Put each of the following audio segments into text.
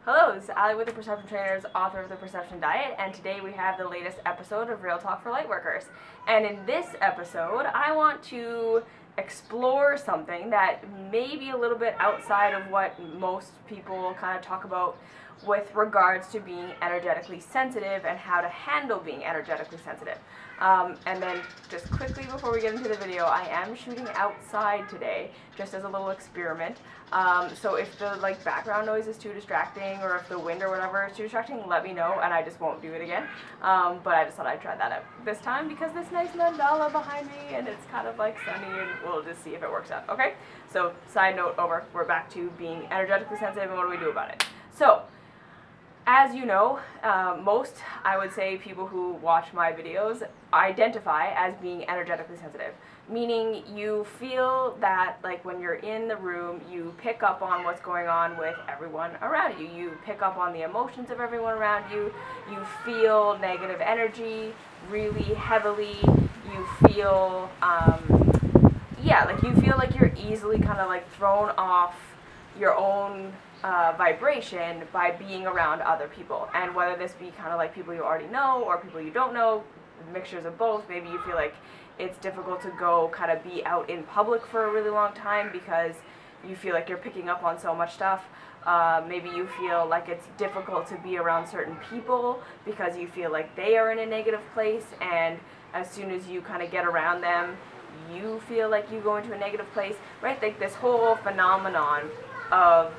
Hello, this is Ali with the Perception Trainers, author of The Perception Diet, and today we have the latest episode of Real Talk for Lightworkers. And in this episode, I want to explore something that may be a little bit outside of what most people kind of talk about with regards to being energetically sensitive and how to handle being energetically sensitive. And then just quickly before we get into the video, I am shooting outside today just as a little experiment. So if the background noise is too distracting or if the wind or whatever is too distracting, let me know and I just won't do it again. But I just thought I'd try that out this time because this nice mandala behind me and it's kind of like sunny and we'll just see if it works out. Okay? So side note over, we're back to being energetically sensitive and what do we do about it? So, as you know, most, I would say, people who watch my videos identify as being energetically sensitive, meaning you feel that, like, when you're in the room, you pick up on what's going on with everyone around you. You pick up on the emotions of everyone around you. You feel negative energy really heavily. You feel, you feel like you're easily kind of, like, thrown off your own vibration by being around other people, and whether this be kind of like people you already know or people you don't know, mixtures of both. Maybe you feel like it's difficult to go kind of be out in public for a really long time because you feel like you're picking up on so much stuff. Maybe you feel like it's difficult to be around certain people because you feel like they are in a negative place, and as soon as you kind of get around them, you feel like you go into a negative place, right? Like this whole phenomenon of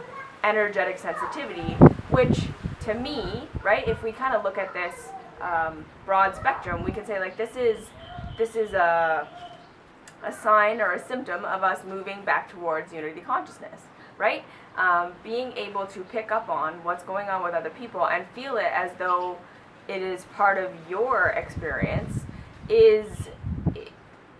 energetic sensitivity, which to me, right, if we kind of look at this broad spectrum, we can say like this is a sign or a symptom of us moving back towards unity consciousness, right? Being able to pick up on what's going on with other people and feel it as though it is part of your experience is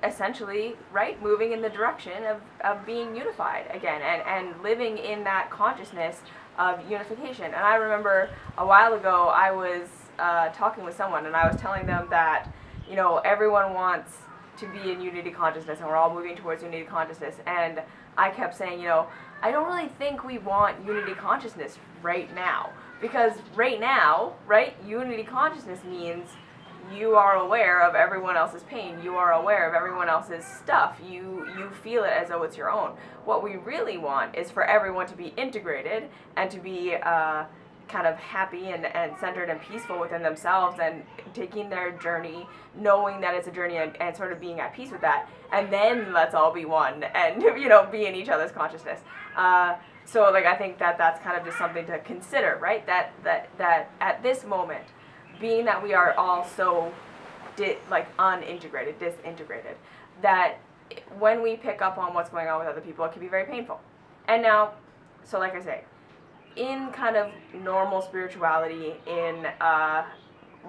essentially, right, moving in the direction of being unified again and living in that consciousness of unification. And I remember a while ago I was talking with someone and I was telling them that, you know, everyone wants to be in unity consciousness and we're all moving towards unity consciousness, and I kept saying, you know, I don't really think we want unity consciousness right now, because right now, right, unity consciousness means you are aware of everyone else's pain. You are aware of everyone else's stuff. You feel it as though it's your own. What we really want is for everyone to be integrated and to be kind of happy and centered and peaceful within themselves and taking their journey, knowing that it's a journey and sort of being at peace with that. And then let's all be one and, you know, be in each other's consciousness. So, like, I think that that's kind of just something to consider, right? That at this moment, being that we are all so unintegrated, disintegrated, that when we pick up on what's going on with other people, it can be very painful. And now, so like I say, in kind of normal spirituality, in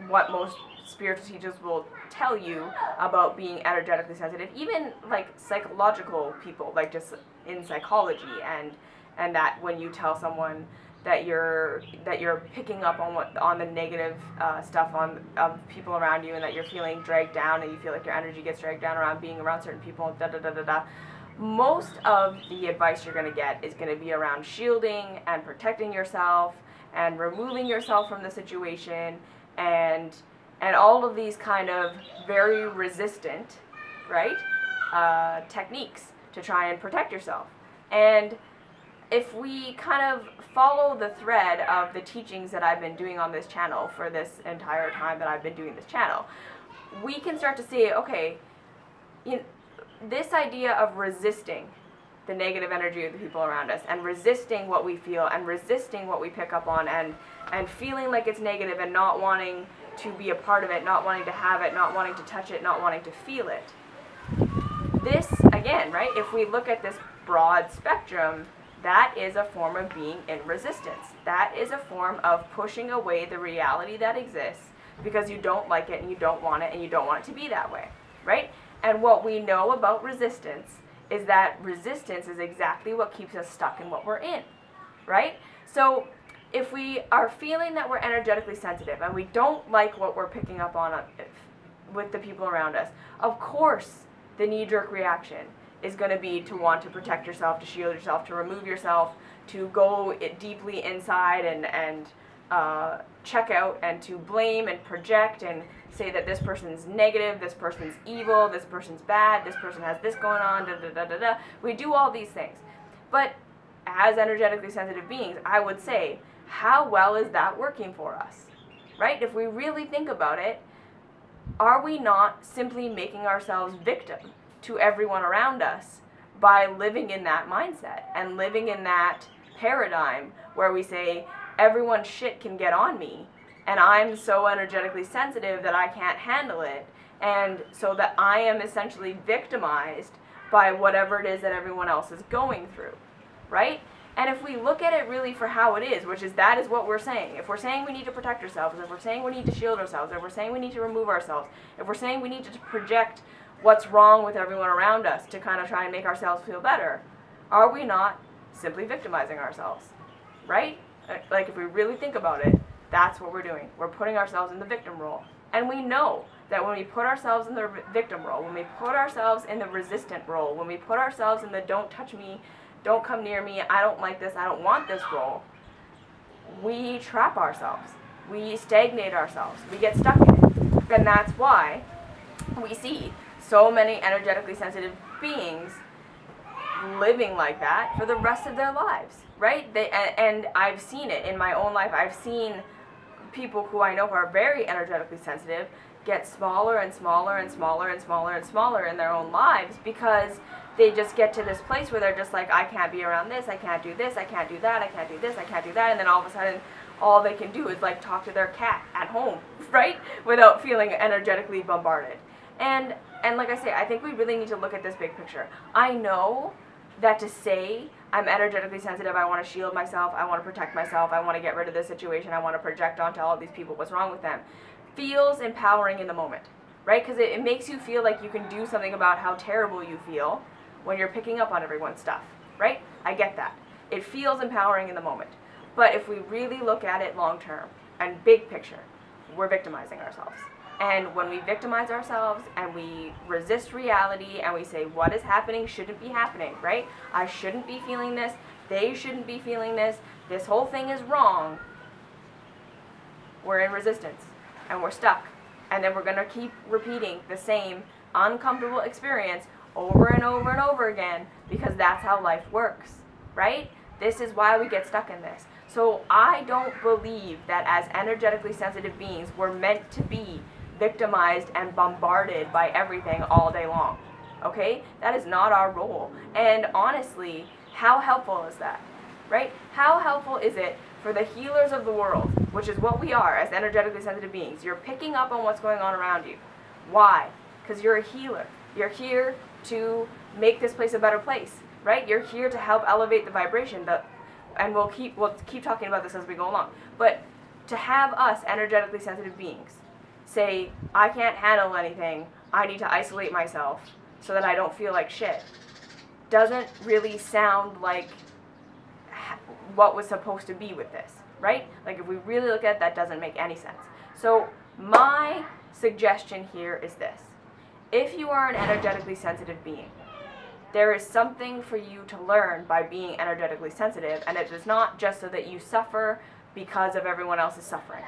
what most spiritual teachers will tell you about being energetically sensitive, even like psychological people, like just in psychology, and that when you tell someone that you're picking up on the negative stuff of people around you, and that you're feeling dragged down and you feel like your energy gets dragged down around being around certain people, most of the advice you're going to get is going to be around shielding and protecting yourself and removing yourself from the situation and all of these kind of very resistant, right, techniques to try and protect yourself. And if we kind of follow the thread of the teachings that I've been doing on this channel for this entire time that I've been doing this channel, we can start to see, okay, this idea of resisting the negative energy of the people around us and resisting what we feel and resisting what we pick up on and feeling like it's negative and not wanting to be a part of it, not wanting to have it, not wanting to touch it, not wanting to feel it. This, again, right, if we look at this broad spectrum, that is a form of being in resistance. That is a form of pushing away the reality that exists because you don't like it and you don't want it and you don't want it to be that way, right? And what we know about resistance is that resistance is exactly what keeps us stuck in what we're in, right? So if we are feeling that we're energetically sensitive and we don't like what we're picking up on with the people around us, of course the knee-jerk reaction is going to be to want to protect yourself, to shield yourself, to remove yourself, to go deeply inside and check out, and to blame and project and say that this person's negative, this person's evil, this person's bad, this person has this going on, da da da da da. We do all these things. But as energetically sensitive beings, I would say, how well is that working for us? Right? If we really think about it, are we not simply making ourselves victim to everyone around us by living in that mindset and living in that paradigm where we say, everyone's shit can get on me, and I'm so energetically sensitive that I can't handle it, and so that I am essentially victimized by whatever it is that everyone else is going through, right? And if we look at it really for how it is, which is that is what we're saying. If we're saying we need to protect ourselves, if we're saying we need to shield ourselves, if we're saying we need to remove ourselves, if we're saying we need to project what's wrong with everyone around us to kind of try and make ourselves feel better, are we not simply victimizing ourselves, right? Like, if we really think about it, that's what we're doing. We're putting ourselves in the victim role. And we know that when we put ourselves in the victim role, when we put ourselves in the resistant role, when we put ourselves in the don't touch me, don't come near me, I don't like this, I don't want this role, we trap ourselves. We stagnate ourselves. We get stuck in it. And that's why we see so many energetically sensitive beings living like that for the rest of their lives, right? And I've seen it in my own life. I've seen people who I know who are very energetically sensitive get smaller and smaller and smaller and smaller and smaller in their own lives because they just get to this place where they're just like, I can't be around this, I can't do this, I can't do that, I can't do this, I can't do that, and then all of a sudden all they can do is like talk to their cat at home, right? Without feeling energetically bombarded. And like I say, I think we really need to look at this big picture. I know that to say I'm energetically sensitive, I want to shield myself, I want to protect myself, I want to get rid of this situation, I want to project onto all of these people what's wrong with them, feels empowering in the moment, right? Because it makes you feel like you can do something about how terrible you feel when you're picking up on everyone's stuff, right? I get that. It feels empowering in the moment. But if we really look at it long term and big picture, we're victimizing ourselves. And when we victimize ourselves and we resist reality and we say what is happening shouldn't be happening, right? I shouldn't be feeling this, they shouldn't be feeling this whole thing is wrong, we're in resistance and we're stuck. And then we're going to keep repeating the same uncomfortable experience over and over and over again because that's how life works, right? This is why we get stuck in this. So I don't believe that as energetically sensitive beings we're meant to be victimized and bombarded by everything all day long, okay? That is not our role. And honestly, how helpful is that, right? How helpful is it for the healers of the world, which is what we are as energetically sensitive beings? You're picking up on what's going on around you. Why? Because you're a healer. You're here to make this place a better place, right? You're here to help elevate the vibration. And we'll keep talking about this as we go along. But to have us energetically sensitive beings say, I can't handle anything, I need to isolate myself so that I don't feel like shit, doesn't really sound like what was supposed to be with this, right? Like, if we really look at it, that doesn't make any sense. So my suggestion here is this. If you are an energetically sensitive being, there is something for you to learn by being energetically sensitive, and it is not just so that you suffer because of everyone else's suffering,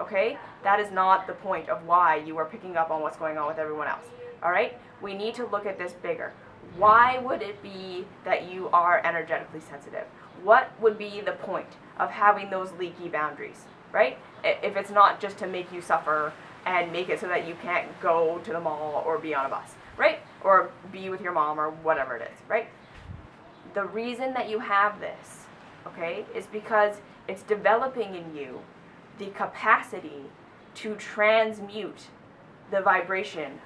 okay? That is not the point of why you are picking up on what's going on with everyone else, all right? We need to look at this bigger. Why would it be that you are energetically sensitive? What would be the point of having those leaky boundaries, right? If it's not just to make you suffer and make it so that you can't go to the mall or be on a bus, right? Or be with your mom or whatever it is, right? The reason that you have this, okay, is because it's developing in you the capacity to transmute the vibration,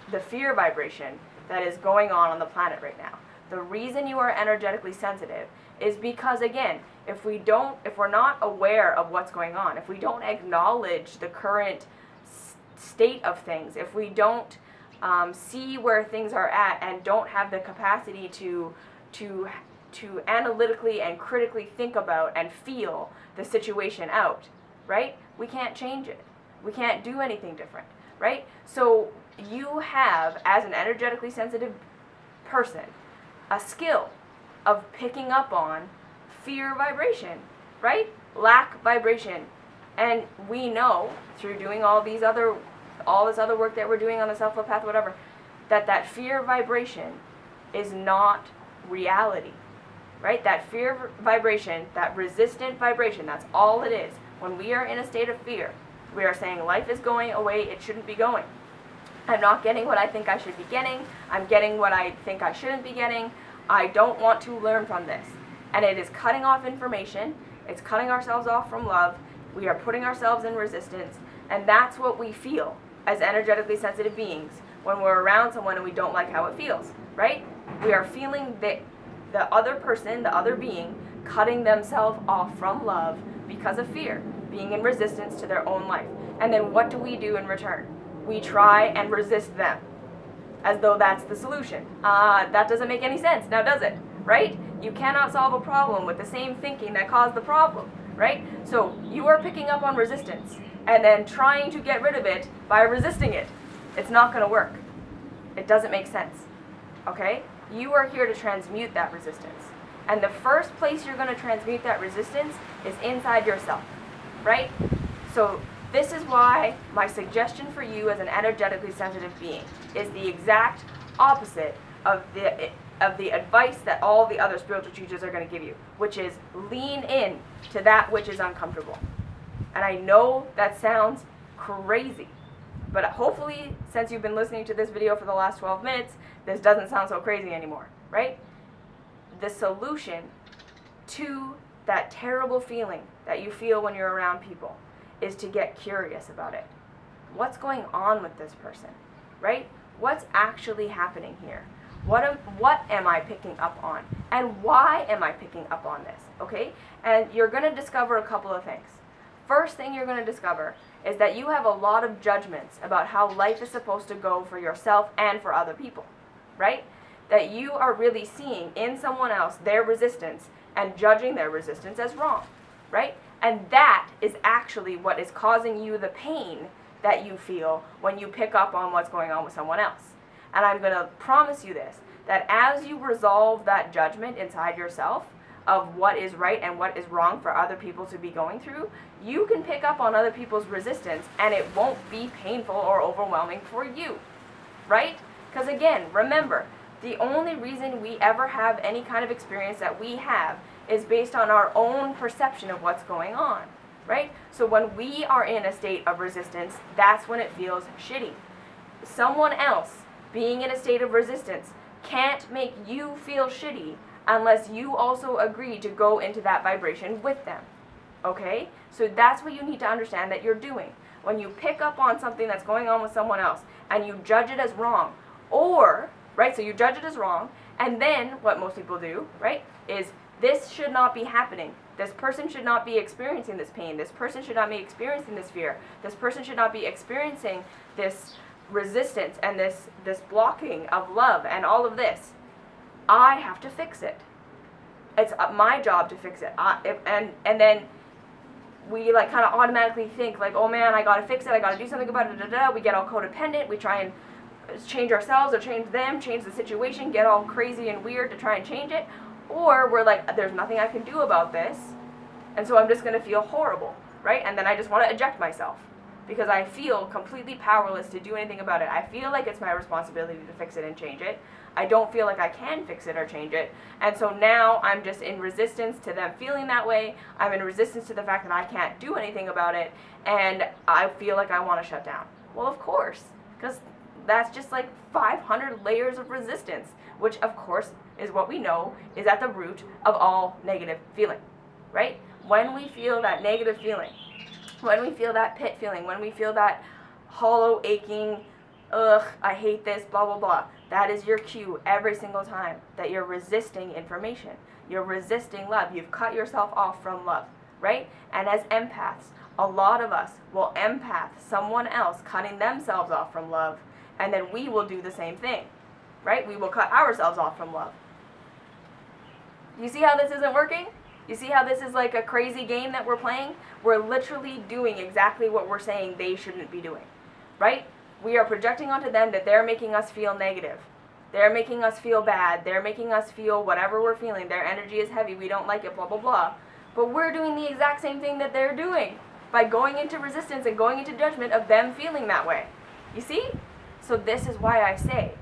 the fear vibration that is going on the planet right now. The reason you are energetically sensitive is because, again, if we're not aware of what's going on, if we don't acknowledge the current state of things, if we don't see where things are at and don't have the capacity to analytically and critically think about and feel the situation out, right? We can't change it. We can't do anything different, right? So you have, as an energetically sensitive person, a skill of picking up on fear vibration, right? Lack vibration. And we know through doing all this other work that we're doing on the self-love path, whatever, that fear vibration is not reality, right? That fear vibration, that resistant vibration, that's all it is. When we are in a state of fear, we are saying life is going away, it shouldn't be going. I'm not getting what I think I should be getting. I'm getting what I think I shouldn't be getting. I don't want to learn from this. And it is cutting off information. It's cutting ourselves off from love. We are putting ourselves in resistance. And that's what we feel as energetically sensitive beings when we're around someone and we don't like how it feels, right? We are feeling the other person, the other being, cutting themselves off from love because of fear, being in resistance to their own life. And then what do we do in return? We try and resist them, as though that's the solution. That doesn't make any sense, now does it? Right? You cannot solve a problem with the same thinking that caused the problem, right? So you are picking up on resistance and then trying to get rid of it by resisting it. It's not going to work. It doesn't make sense, okay? You are here to transmute that resistance. And the first place you're going to transmute that resistance is inside yourself, right? So this is why my suggestion for you as an energetically sensitive being is the exact opposite of the advice that all the other spiritual teachers are going to give you, which is lean in to that which is uncomfortable. And I know that sounds crazy, but hopefully since you've been listening to this video for the last 12 minutes, this doesn't sound so crazy anymore, right? The solution to that terrible feeling that you feel when you're around people is to get curious about it. What's going on with this person, right? What's actually happening here? What am I picking up on? And why am I picking up on this, okay? And you're going to discover a couple of things. First thing you're going to discover is that you have a lot of judgments about how life is supposed to go for yourself and for other people, right? That you are really seeing in someone else their resistance and judging their resistance as wrong, right? And that is actually what is causing you the pain that you feel when you pick up on what's going on with someone else. And I'm going to promise you this, that as you resolve that judgment inside yourself of what is right and what is wrong for other people to be going through, you can pick up on other people's resistance and it won't be painful or overwhelming for you, right? Because again, remember, the only reason we ever have any kind of experience that we have is based on our own perception of what's going on, right? So when we are in a state of resistance, that's when it feels shitty. Someone else being in a state of resistance can't make you feel shitty unless you also agree to go into that vibration with them, okay? So that's what you need to understand that you're doing. When you pick up on something that's going on with someone else and you judge it as wrong, or, right, so you judge it as wrong, and then what most people do, right, is this should not be happening. This person should not be experiencing this pain. This person should not be experiencing this fear. This person should not be experiencing this resistance and this blocking of love and all of this. I have to fix it. It's my job to fix it. And then we like kind of automatically think like, oh man, I gotta fix it. I gotta do something about it. We get all codependent. We try and change ourselves or change them, change the situation, get all crazy and weird to try and change it. Or we're like, there's nothing I can do about this, and so I'm just going to feel horrible, right? And then I just want to eject myself because I feel completely powerless to do anything about it. I feel like it's my responsibility to fix it and change it. I don't feel like I can fix it or change it. And so now I'm just in resistance to them feeling that way. I'm in resistance to the fact that I can't do anything about it, and I feel like I want to shut down. Well, of course, because that's just like 500 layers of resistance, which of course is what we know is at the root of all negative feeling, right? When we feel that negative feeling, when we feel that pit feeling, when we feel that hollow aching, ugh, I hate this, blah, blah, blah, that is your cue every single time that you're resisting information. You're resisting love. You've cut yourself off from love, right? And as empaths, a lot of us will empath someone else cutting themselves off from love, and then we will do the same thing, right? We will cut ourselves off from love. You see how this isn't working? You see how this is like a crazy game that we're playing? We're literally doing exactly what we're saying they shouldn't be doing, right? We are projecting onto them that they're making us feel negative. They're making us feel bad. They're making us feel whatever we're feeling. Their energy is heavy. We don't like it, blah, blah, blah. But we're doing the exact same thing that they're doing by going into resistance and going into judgment of them feeling that way. You see? So this is why I say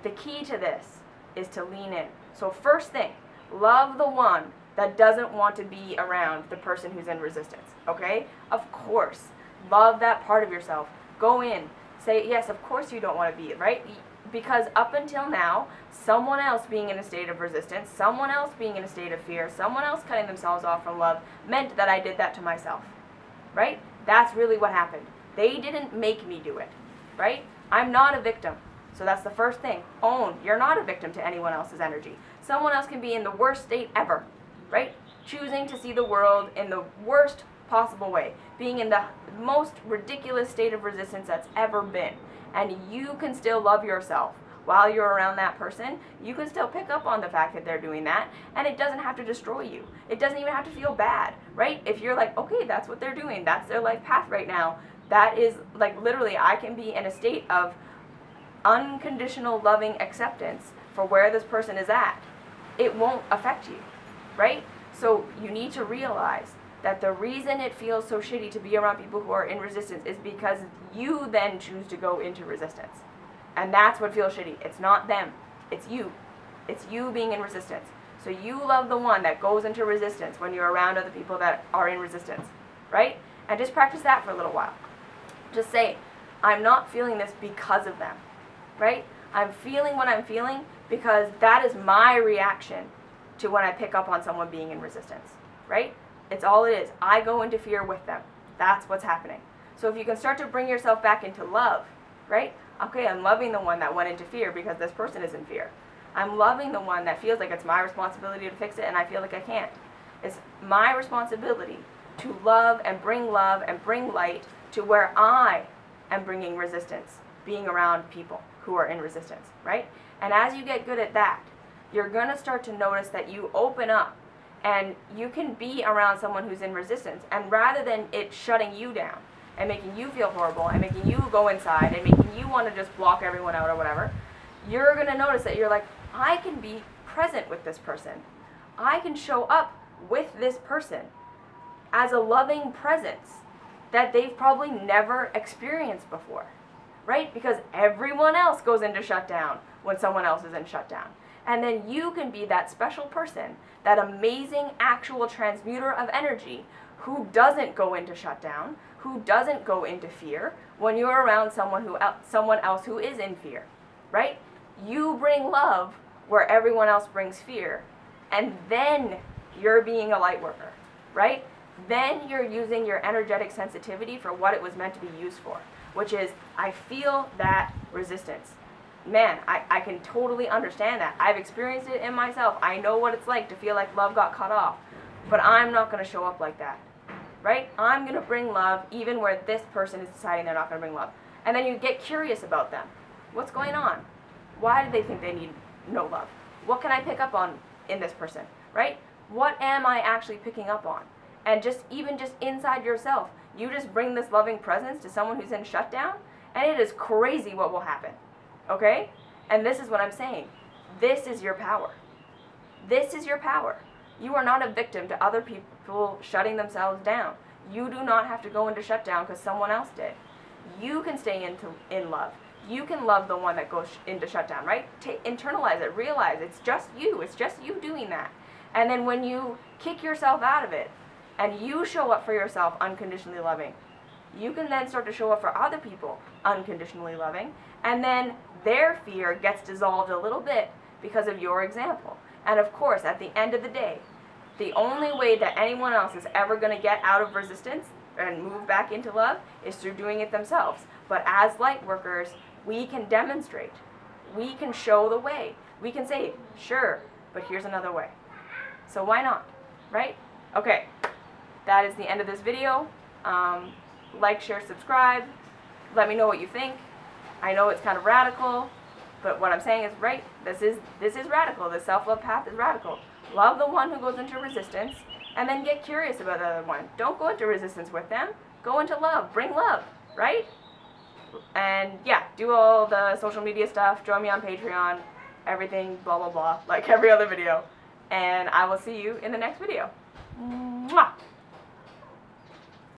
the key to this is to lean in. So first thing, love the one that doesn't want to be around the person who's in resistance, okay? Of course, love that part of yourself. Go in, say, yes, of course you don't want to be, right? Because up until now, someone else being in a state of resistance, someone else being in a state of fear, someone else cutting themselves off from love meant that I did that to myself, right? That's really what happened. They didn't make me do it, right? I'm not a victim. So that's the first thing. Own, you're not a victim to anyone else's energy. Someone else can be in the worst state ever, right? Choosing to see the world in the worst possible way, being in the most ridiculous state of resistance that's ever been. And you can still love yourself while you're around that person. You can still pick up on the fact that they're doing that, and it doesn't have to destroy you. It doesn't even have to feel bad, right? If you're like, okay, that's what they're doing, that's their life path right now, that is like literally I can be in a state of unconditional loving acceptance for where this person is at. It won't affect you, right? So you need to realize that the reason it feels so shitty to be around people who are in resistance is because you then choose to go into resistance. And that's what feels shitty. It's not them. It's you. It's you being in resistance. So you love the one that goes into resistance when you're around other people that are in resistance, right? And just practice that for a little while. Just say, I'm not feeling this because of them, right? I'm feeling what I'm feeling because that is my reaction to when I pick up on someone being in resistance, right? It's all it is. I go into fear with them. That's what's happening. So if you can start to bring yourself back into love, right? Okay, I'm loving the one that went into fear because this person is in fear. I'm loving the one that feels like it's my responsibility to fix it and I feel like I can't. It's my responsibility to love and bring light to where I am bringing resistance, being around people who are in resistance, right? And as you get good at that, you're going to start to notice that you open up and you can be around someone who's in resistance, and rather than it shutting you down and making you feel horrible and making you go inside and making you want to just block everyone out or whatever, you're going to notice that you're like, I can be present with this person. I can show up with this person as a loving presence that they've probably never experienced before, right? Because everyone else goes into shutdown when someone else is in shutdown. And then you can be that special person, that amazing actual transmuter of energy who doesn't go into shutdown, who doesn't go into fear when you're around someone else who is in fear, right? You bring love where everyone else brings fear, and then you're being a light worker, right? Then you're using your energetic sensitivity for what it was meant to be used for, which is, I feel that resistance. Man, I can totally understand that. I've experienced it in myself. I know what it's like to feel like love got cut off. But I'm not going to show up like that, right? I'm going to bring love even where this person is deciding they're not going to bring love. And then you get curious about them. What's going on? Why do they think they need no love? What can I pick up on in this person, right? What am I actually picking up on? And even just inside yourself, you just bring this loving presence to someone who's in shutdown, and it is crazy what will happen. Okay? And this is what I'm saying. This is your power. This is your power. You are not a victim to other people shutting themselves down. You do not have to go into shutdown because someone else did. You can stay in love. You can love the one that goes into shutdown, right? Internalize it. Realize it's just you. It's just you doing that. And then when you kick yourself out of it and you show up for yourself unconditionally loving, you can then start to show up for other people unconditionally loving, and then their fear gets dissolved a little bit because of your example. And of course, at the end of the day, the only way that anyone else is ever going to get out of resistance and move back into love is through doing it themselves. But as light workers, we can demonstrate. We can show the way. We can say, sure, but here's another way. So why not, right? Okay, that is the end of this video. Like, share, subscribe. Let me know what you think. I know it's kind of radical, but what I'm saying is right. This is radical. The self-love path is radical. Love the one who goes into resistance, and then get curious about the other one. Don't go into resistance with them. Go into love. Bring love, right? And yeah, do all the social media stuff. Join me on Patreon. everything, blah, blah, blah, like every other video. And I will see you in the next video. Mwah!